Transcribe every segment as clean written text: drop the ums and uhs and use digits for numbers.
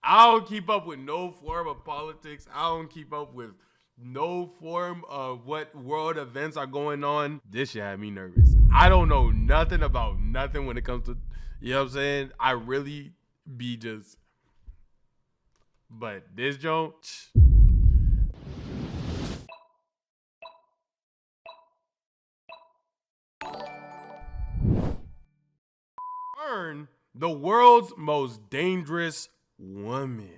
I don't keep up with no form of politics. I don't keep up with no form of what world events are going on. This shit had me nervous. I don't know nothing about nothing when it comes to, you know what I'm saying? I really be just, but this joint. Fern, the world's most dangerous woman.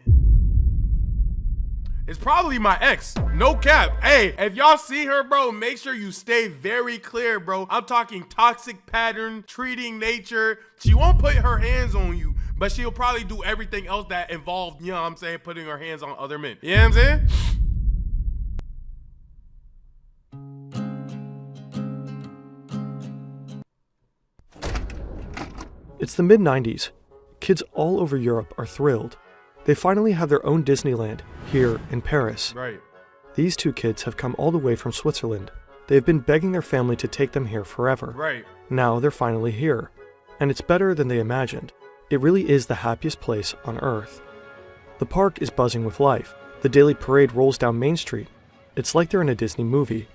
It's probably my ex. No cap. Hey, if y'all see her, bro, make sure you stay very clear, bro. I'm talking toxic pattern, treating nature. She won't put her hands on you, but she'll probably do everything else that involved, you know what I'm saying, putting her hands on other men. You know what I'm saying? It's the mid-90s. Kids all over Europe are thrilled. They finally have their own Disneyland, here in Paris. Right. These two kids have come all the way from Switzerland. They've been begging their family to take them here forever. Right. Now they're finally here. And it's better than they imagined. It really is the happiest place on Earth. The park is buzzing with life. The daily parade rolls down Main Street. It's like they're in a Disney movie.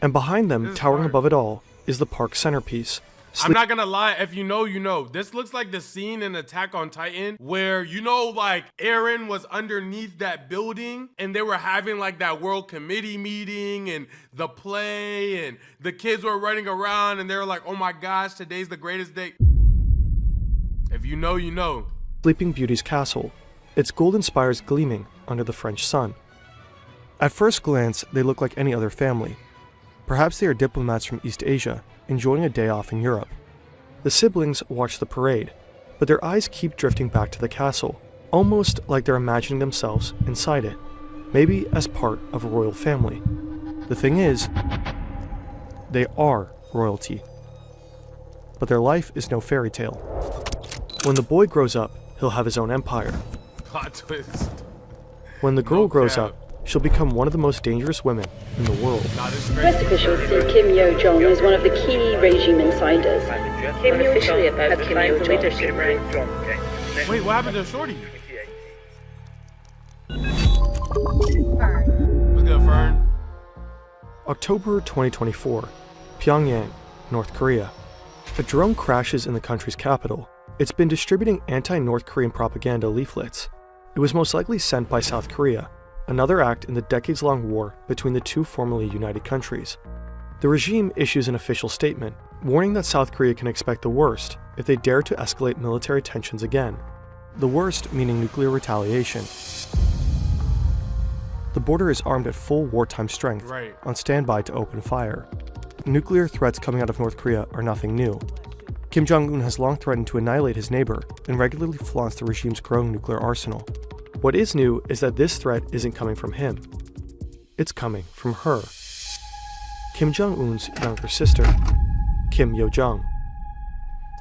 And behind them, towering above it all, is the park's centerpiece. I'm not gonna lie, if you know, you know. This looks like the scene in Attack on Titan where, you know, like Eren was underneath that building and they were having like that world committee meeting and the play and the kids were running around and they were like, oh my gosh, today's the greatest day. If you know, you know. Sleeping Beauty's castle. Its golden spires gleaming under the French sun. At first glance, they look like any other family. Perhaps they are diplomats from East Asia, enjoying a day off in Europe. The siblings watch the parade, but their eyes keep drifting back to the castle, almost like they're imagining themselves inside it, maybe as part of a royal family. The thing is, they are royalty. But their life is no fairy tale. When the boy grows up, he'll have his own empire. Plot twist. When the girl grows up, she'll become one of the most dangerous women in the world. Press officials see Kim Yo-jong as one of the key regime insiders. Kim Yo-jong had Kim Yo-jong leadership rank. Wait, what happened to Shorty? Fern. What's good, Fern? October 2024, Pyongyang, North Korea. A drone crashes in the country's capital. It's been distributing anti-North Korean propaganda leaflets. It was most likely sent by South Korea, another act in the decades-long war between the two formerly united countries. The regime issues an official statement, warning that South Korea can expect the worst if they dare to escalate military tensions again. The worst meaning nuclear retaliation. The border is armed at full wartime strength, on standby to open fire. Nuclear threats coming out of North Korea are nothing new. Kim Jong-un has long threatened to annihilate his neighbor and regularly flaunts the regime's growing nuclear arsenal. What is new is that this threat isn't coming from him. It's coming from her. Kim Jong-un's younger sister, Kim Yo-jong.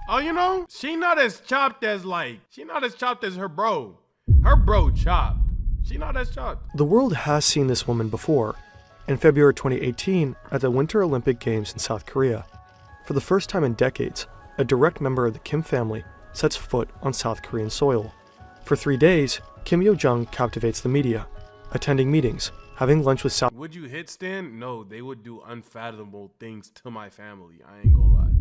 Oh, you know, she not as chopped as her bro. Her bro chopped. She not as chopped. The world has seen this woman before. In February 2018, at the Winter Olympic Games in South Korea. For the first time in decades, a direct member of the Kim family sets foot on South Korean soil. For 3 days, Kim Yo-jong captivates the media, attending meetings, having lunch with South. Would you hit Stan? No, they would do unfathomable things to my family. I ain't gonna lie.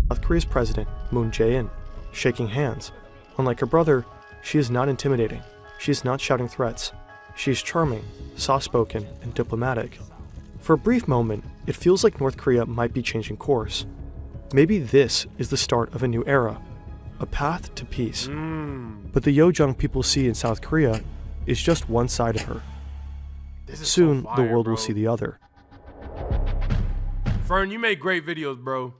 South Korea's president, Moon Jae-in, shaking hands. Unlike her brother, she is not intimidating. She is not shouting threats. She is charming, soft-spoken, and diplomatic. For a brief moment, it feels like North Korea might be changing course. Maybe this is the start of a new era, a path to peace. But the Yo-jong people see in South Korea is just one side of her. Soon, the world will see the other. Fern, you make great videos, bro.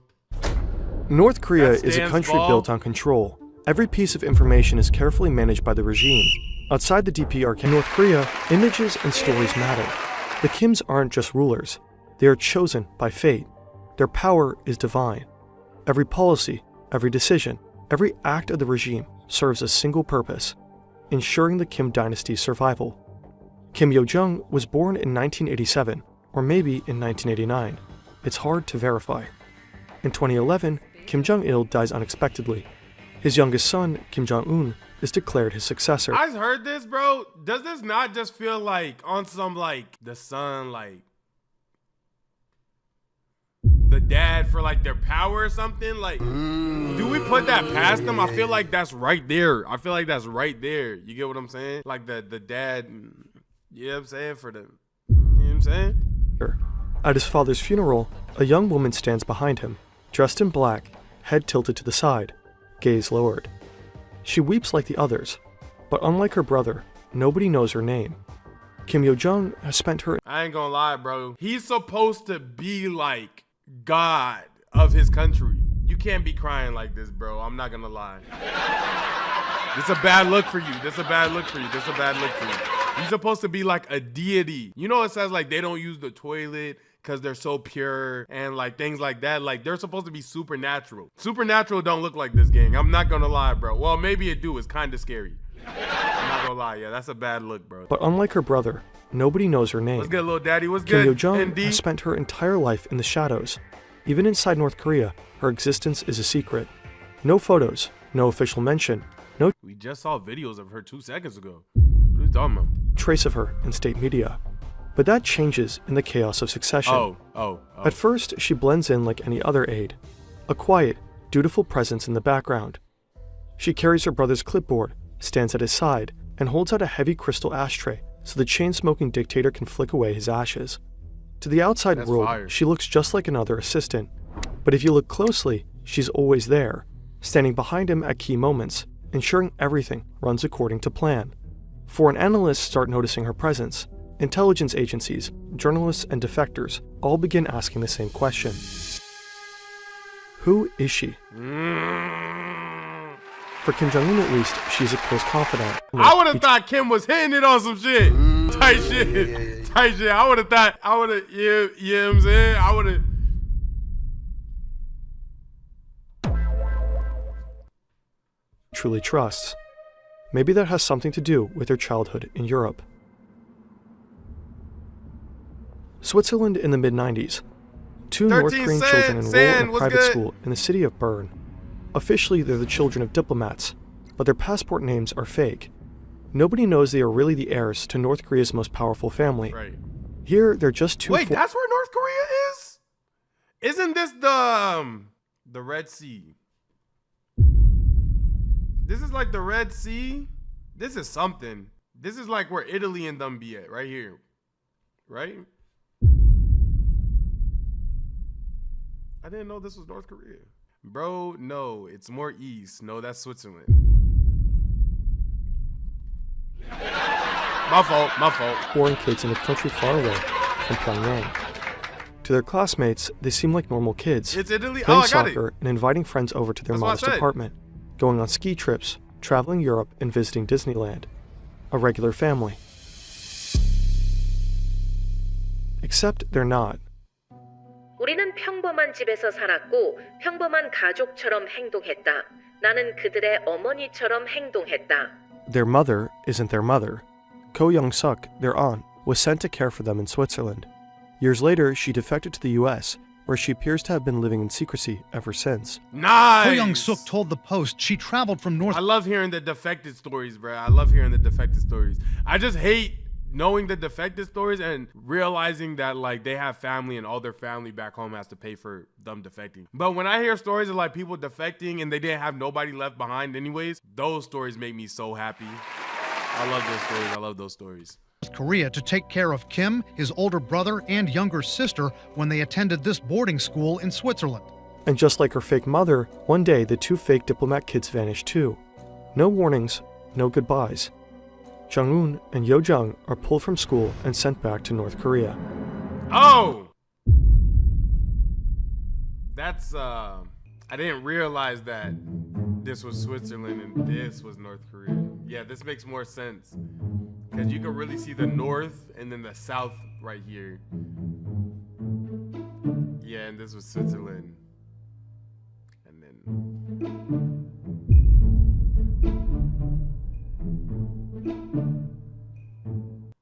North Korea is a country built on control. Every piece of information is carefully managed by the regime. Outside the DPRK North Korea, images and stories matter. The Kims aren't just rulers. They are chosen by fate. Their power is divine. Every policy, every decision, every act of the regime serves a single purpose: ensuring the Kim dynasty's survival. Kim Yo-jong was born in 1987, or maybe in 1989. It's hard to verify. In 2011, Kim Jong-il dies unexpectedly. His youngest son, Kim Jong-un, is declared his successor. I heard this, bro. Does this not just feel like on some like the son, like the dad for like their power or something? Like, do we put that past them? I feel like that's right there. I feel like that's right there. You get what I'm saying? Like the dad, you know what I'm saying? For the, you know what I'm saying? At his father's funeral, a young woman stands behind him, dressed in black, head tilted to the side, gaze lowered. She weeps like the others, but unlike her brother, nobody knows her name. Kim Yo-jong has spent her... I ain't gonna lie, bro. He's supposed to be like God of his country. You can't be crying like this, bro. I'm not gonna lie. This is a bad look for you. This is a bad look for you. This is a bad look for you. He's supposed to be like a deity. You know, it says like they don't use the toilet because they're so pure and like things like that. Like they're supposed to be supernatural. Supernatural don't look like this, gang. I'm not gonna lie, bro. Well, maybe it do. It's kind of scary. I'm not gonna lie. Yeah, that's a bad look, bro. But unlike her brother, nobody knows her name. What's good, little daddy? What's Kim good? Yo-jong has spent her entire life in the shadows. Even inside North Korea, her existence is a secret. No photos, no official mention, no We just saw videos of her 2 seconds ago. What are you talking about? trace of her in state media. But that changes in the chaos of succession. At first, she blends in like any other aide, a quiet, dutiful presence in the background. She carries her brother's clipboard, stands at his side, and holds out a heavy crystal ashtray so the chain-smoking dictator can flick away his ashes. To the outside That's world, fire. she looks just like another assistant. But if you look closely, she's always there, standing behind him at key moments, ensuring everything runs according to plan. Foreign analysts start noticing her presence. Intelligence agencies, journalists, and defectors all begin asking the same question. Who is she? For Kim Jong-un at least, she's a close confidant. I would have thought Kim was hitting it on some shit. Tight shit. Tight shit. I would have thought, yeah, you know what I'm saying? I would have. Truly trusts. Maybe that has something to do with her childhood in Europe. Switzerland in the mid-90s. Two North Korean children enroll in a private school in the city of Bern. Officially, they're the children of diplomats, but their passport names are fake. Nobody knows they are really the heirs to North Korea's most powerful family. Right. Here, they're just two... Wait, that's where North Korea is? Isn't this the Red Sea? This is like the Red Sea? This is something. This is like where Italy and them be at, right here. Right? I didn't know this was North Korea. Bro, no, it's more east. No, that's Switzerland. My fault. Foreign kids in a country far away from Pyongyang. To their classmates, they seem like normal kids. It's Italy? Playing Oh, I got it. soccer and inviting friends over to their That's what I modest said. apartment, going on ski trips, traveling Europe, and visiting Disneyland. A regular family. Except they're not. 우리는 평범한 집에서 살았고 평범한 가족처럼 행동했다. 나는 그들의 어머니처럼 행동했다. Their mother isn't their mother. Ko Young-suk, their aunt, was sent to care for them in Switzerland. Years later, she defected to the US, where she appears to have been living in secrecy ever since. Nice. Ko Young-suk told the Post she traveled from North... I love hearing the defected stories, bro. I love hearing the defected stories. I just hate knowing the defected stories and realizing that like they have family and all their family back home has to pay for them defecting. But when I hear stories of like people defecting and they didn't have nobody left behind anyways, those stories make me so happy. I love those stories. I love those stories. Korea to take care of Kim, his older brother, and younger sister when they attended this boarding school in Switzerland. And just like her fake mother, one day the two fake diplomat kids vanished too. No warnings, no goodbyes. Jong-un and Yo-jong are pulled from school and sent back to North Korea. Oh! That's, I didn't realize that this was Switzerland and this was North Korea. Yeah, this makes more sense. Because you can really see the north and then the south right here. Yeah, and this was Switzerland. And then...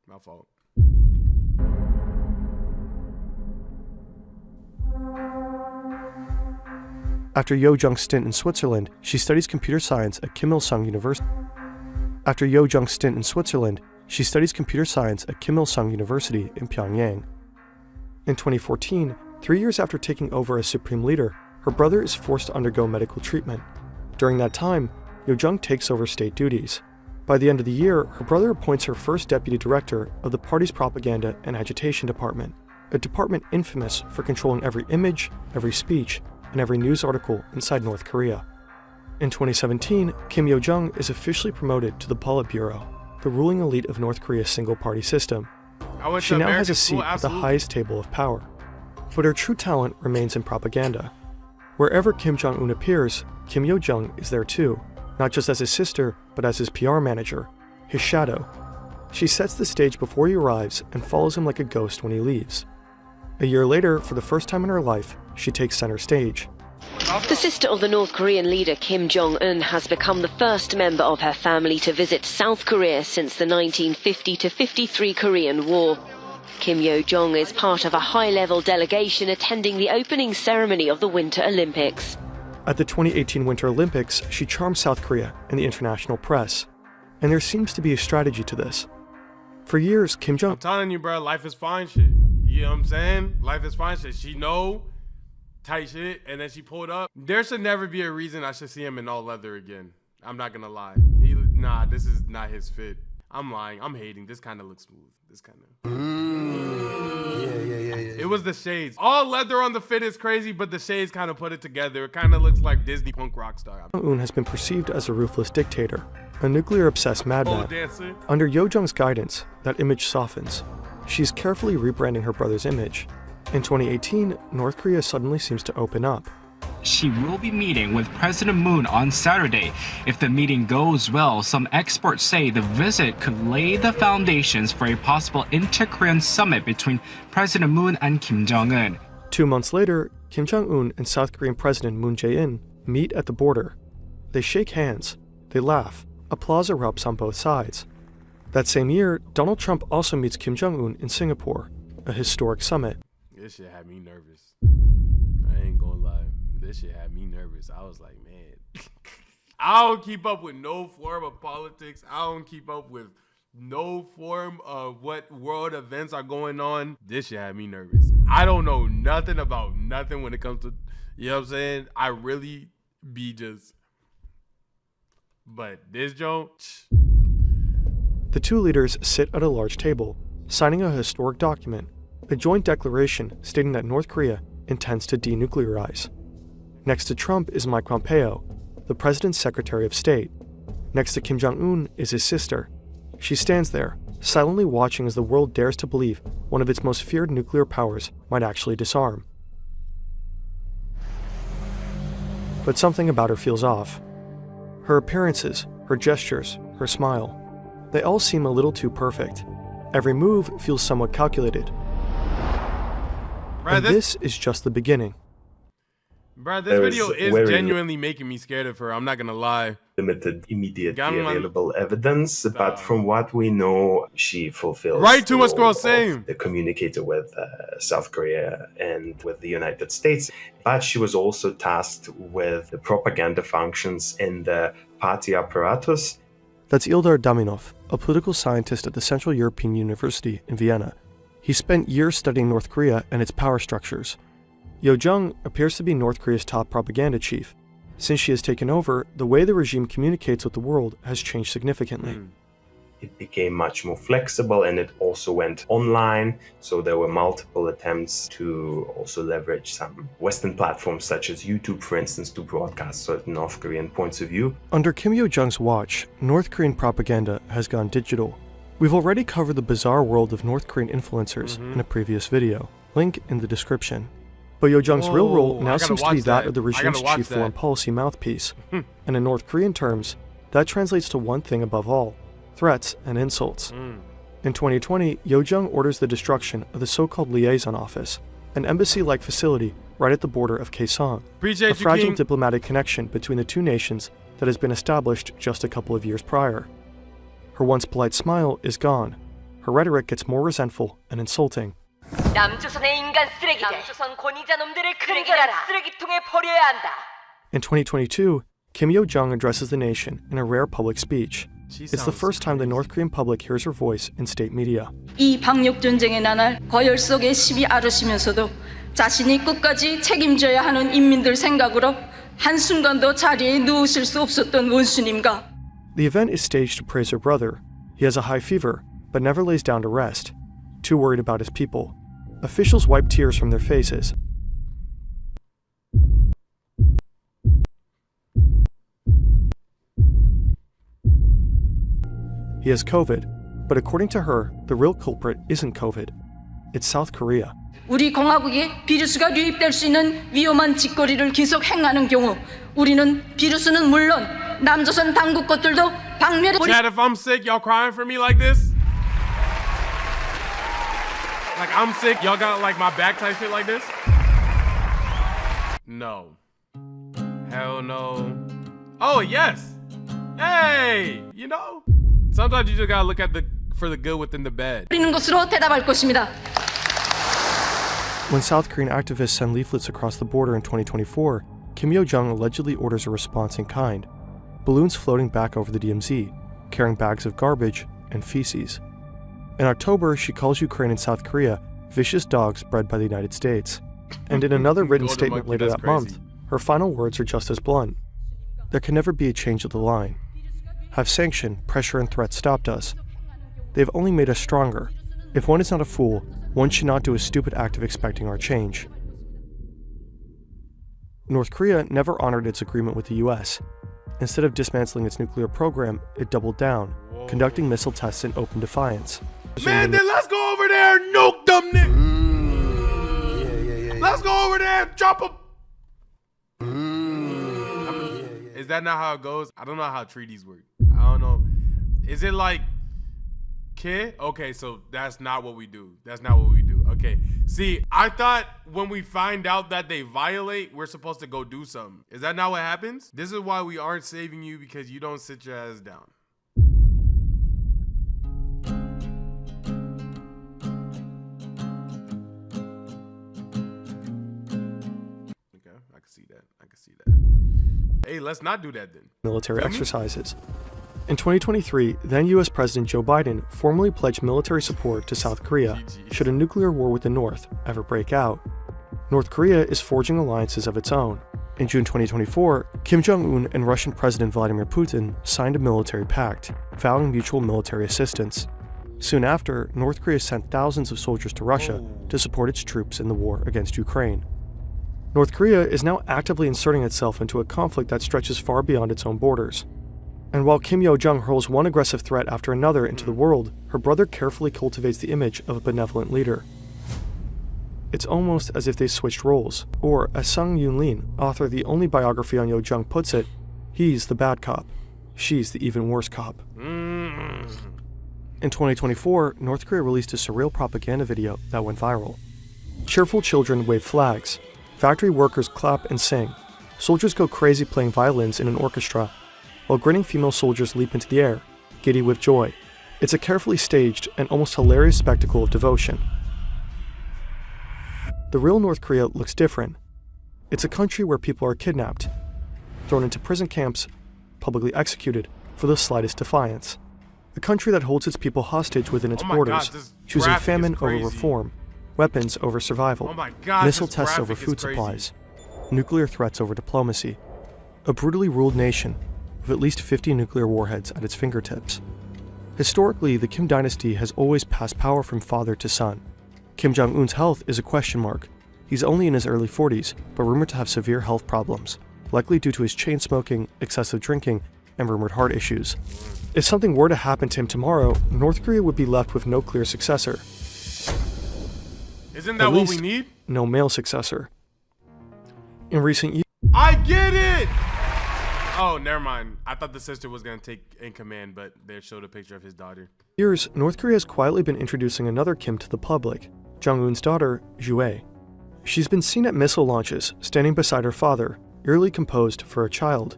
My fault. After Yo-jong's stint in Switzerland, she studies computer science at Kim Il-sung University. After Yo Jung's stint in Switzerland, she studies computer science at Kim Il-sung University in Pyongyang. In 2014, 3 years after taking over as supreme leader, her brother is forced to undergo medical treatment. During that time, Yo Jung takes over state duties. By the end of the year, her brother appoints her first deputy director of the party's propaganda and agitation department, a department infamous for controlling every image, every speech, and every news article inside North Korea. In 2017, Kim Yo Jung is officially promoted to the Politburo, the ruling elite of North Korea's single-party system. She now has a seat at the highest table of power. But her true talent remains in propaganda. Wherever Kim Jong-un appears, Kim Yo Jung is there too, not just as his sister, but as his PR manager, his shadow. She sets the stage before he arrives and follows him like a ghost when he leaves. A year later, for the first time in her life, she takes center stage. The sister of the North Korean leader Kim Jong-un has become the first member of her family to visit South Korea since the 1950-53 Korean War. Kim Yo Jong is part of a high-level delegation attending the opening ceremony of the Winter Olympics. At the 2018 Winter Olympics, she charmed South Korea and the international press. And there seems to be a strategy to this. For years, Kim Jong... I'm telling you, bro, life is fine shit. You know what I'm saying? Life is fine shit. She know tight shit, and then she pulled up. There should never be a reason I should see him in all leather again. I'm not gonna lie. Nah, this is not his fit. I'm lying. I'm hating. This kind of looks smooth. This kind of... It was the shades. All leather on the fit is crazy, but the shades kind of put it together. It kind of looks like Disney punk rock star. Jong-un has been perceived as a ruthless dictator, a nuclear-obsessed madman. Under Yo Jung's guidance, that image softens. She's carefully rebranding her brother's image. In 2018, North Korea suddenly seems to open up. She will be meeting with President Moon on Saturday. If the meeting goes well, some experts say the visit could lay the foundations for a possible inter-Korean summit between President Moon and Kim Jong-un. 2 months later, Kim Jong-un and South Korean President Moon Jae-in meet at the border. They shake hands, they laugh, applause erupts on both sides. That same year, Donald Trump also meets Kim Jong-un in Singapore, a historic summit. This shit had me nervous. I ain't gonna lie. This shit had me nervous. I was like, man, I don't keep up with no form of politics. I don't keep up with no form of what world events are going on. This shit had me nervous. I don't know nothing about nothing when it comes to, you know what I'm saying? I really be just, but this joke. The two leaders sit at a large table, signing a historic document, a joint declaration stating that North Korea intends to denuclearize. Next to Trump is Mike Pompeo, the president's Secretary of State. Next to Kim Jong-un is his sister. She stands there, silently watching as the world dares to believe one of its most feared nuclear powers might actually disarm. But something about her feels off. Her appearances, her gestures, her smile, they all seem a little too perfect. Every move feels somewhat calculated. And this is just the beginning. Bro, this video is genuinely making me scared of her. I'm not gonna lie. Limited immediately available evidence, but from what we know, she fulfills too much girl saying the communicator with South Korea and with the United States. But she was also tasked with the propaganda functions in the party apparatus. That's Ildar Daminov, a political scientist at the Central European University in Vienna. He spent years studying North Korea and its power structures. Yo Jung appears to be North Korea's top propaganda chief. Since she has taken over, the way the regime communicates with the world has changed significantly. It became much more flexible, and it also went online, so there were multiple attempts to also leverage some Western platforms such as YouTube, for instance, to broadcast certain North Korean points of view. Under Kim Yo Jung's watch, North Korean propaganda has gone digital. We've already covered the bizarre world of North Korean influencers in a previous video, link in the description. But Yo Jung's real role now seems to be that of the regime's chief foreign policy mouthpiece. And in North Korean terms, that translates to one thing above all: threats and insults. In 2020, Yo Jung orders the destruction of the so-called liaison office, an embassy-like facility right at the border of Kaesong, a fragile diplomatic connection between the two nations that has been established just a couple of years prior. Her once polite smile is gone. Her rhetoric gets more resentful and insulting. In 2022, Kim Yo Jung addresses the nation in a rare public speech. It's the first time the North Korean public hears her voice in state media. 이 방역 전쟁의 나날 거열 속에 시비 앓으시면서도 자신이 끝까지 책임져야 하는 인민들 생각으로 한순간도 자리에 누우실 수 없었던 원수님과 The event is staged to praise her brother. He has a high fever, but never lays down to rest, too worried about his people. Officials wipe tears from their faces. He has COVID, but according to her, the real culprit isn't COVID. It's South Korea. 우리 공화국에 비루스가 유입될 수 있는 위험한 짓거리를 계속 행하는 경우 우리는 비루스는 물론 남조선 당국 것들도 박멸해 Chad, if I'm sick, y'all crying for me like this? Like I'm sick, y'all got like my back type shit like this? No. Hell no. Oh, yes. Hey, you know, sometimes you just gotta look at for the good within the bad. 버리는 것으로 대답할 것입니다. When South Korean activists send leaflets across the border in 2024, Kim Yo-jong allegedly orders a response in kind. Balloons floating back over the DMZ, carrying bags of garbage and feces. In October, she calls Ukraine and South Korea vicious dogs bred by the United States. And in another written statement later that month, her final words are just as blunt. There can never be a change of the line. Have sanction, pressure, and threats stopped us? They've only made us stronger. If one is not a fool, one should not do a stupid act of expecting our change. North Korea never honored its agreement with the US. Instead of dismantling its nuclear program, it doubled down, conducting missile tests in open defiance. Man, then let's go over there and nuke them niggas. Let's go over there and drop them. Is that not how it goes? I don't know how treaties work. I don't know. Is it like okay, so that's not what we do. That's not what we do. Okay. See, I thought when we find out that they violate, we're supposed to go do something. Is that not what happens? This is why we aren't saving you, because you don't sit your ass down. Okay, I can see that. I can see that. Hey, let's not do that then. Military exercises. In 2023, then US President Joe Biden formally pledged military support to South Korea should a nuclear war with the North ever break out. North Korea is forging alliances of its own. In June 2024, Kim Jong-un and Russian President Vladimir Putin signed a military pact, vowing mutual military assistance. Soon after, North Korea sent thousands of soldiers to Russia to support its troops in the war against Ukraine. North Korea is now actively inserting itself into a conflict that stretches far beyond its own borders. And while Kim Yo-jong hurls one aggressive threat after another into the world, her brother carefully cultivates the image of a benevolent leader. It's almost as if they switched roles, or as Sung Yoon-lin, author of the only biography on Yo-jong, puts it, he's the bad cop, she's the even worse cop. In 2024, North Korea released a surreal propaganda video that went viral. Cheerful children wave flags, factory workers clap and sing, soldiers go crazy playing violins in an orchestra, while grinning female soldiers leap into the air, giddy with joy. It's a carefully staged and almost hilarious spectacle of devotion. The real North Korea looks different. It's a country where people are kidnapped, thrown into prison camps, publicly executed for the slightest defiance. A country that holds its people hostage within its borders, choosing famine over reform, weapons over survival, missile tests over food supplies, nuclear threats over diplomacy. A brutally ruled nation with at least 50 nuclear warheads at its fingertips. Historically, the Kim dynasty has always passed power from father to son. Kim Jong-un's health is a question mark. He's only in his early 40s, but rumored to have severe health problems, likely due to his chain smoking, excessive drinking, and rumored heart issues. If something were to happen to him tomorrow, North Korea would be left with no clear successor. Isn't that what we need? No male successor. In recent years, I get it! Oh, never mind. I thought the sister was gonna take in command, but they showed a picture of his daughter. North Korea has quietly been introducing another Kim to the public, Jong-un's daughter, Ju-ae. She's been seen at missile launches, standing beside her father, eerily composed for a child.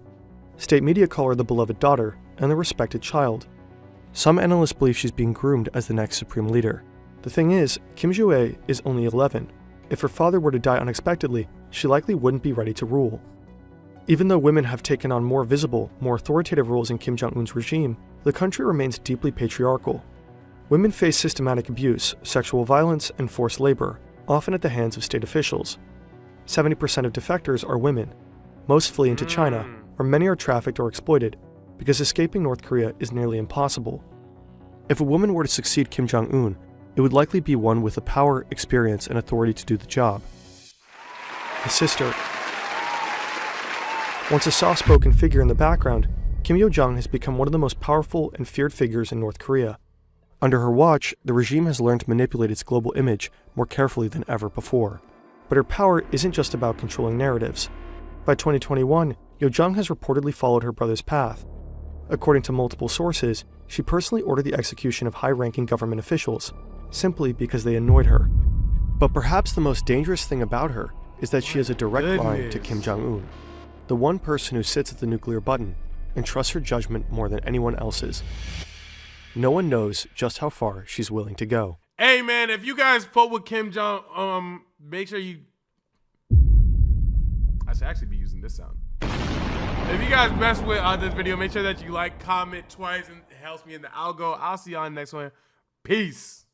State media call her the beloved daughter and the respected child. Some analysts believe she's being groomed as the next supreme leader. The thing is, Kim Ju-ae is only 11. If her father were to die unexpectedly, she likely wouldn't be ready to rule. Even though women have taken on more visible, more authoritative roles in Kim Jong-un's regime, the country remains deeply patriarchal. Women face systematic abuse, sexual violence, and forced labor, often at the hands of state officials. 70% of defectors are women. Most flee into China, where many are trafficked or exploited, because escaping North Korea is nearly impossible. If a woman were to succeed Kim Jong-un, it would likely be one with the power, experience, and authority to do the job. His sister. Once a soft-spoken figure in the background, Kim Yo-jong has become one of the most powerful and feared figures in North Korea. Under her watch, the regime has learned to manipulate its global image more carefully than ever before. But her power isn't just about controlling narratives. By 2021, Yo-jong has reportedly followed her brother's path. According to multiple sources, she personally ordered the execution of high-ranking government officials, simply because they annoyed her. But perhaps the most dangerous thing about her is that she has a direct line to Kim Jong-un, the one person who sits at the nuclear button and trusts her judgment more than anyone else's. No one knows just how far she's willing to go. Hey man, if you guys vote with Kim Jong, make sure you... I should actually be using this sound. If you guys mess with this video, make sure that you like, comment twice, and it helps me in the algo. I'll see y'all in the next one. Peace.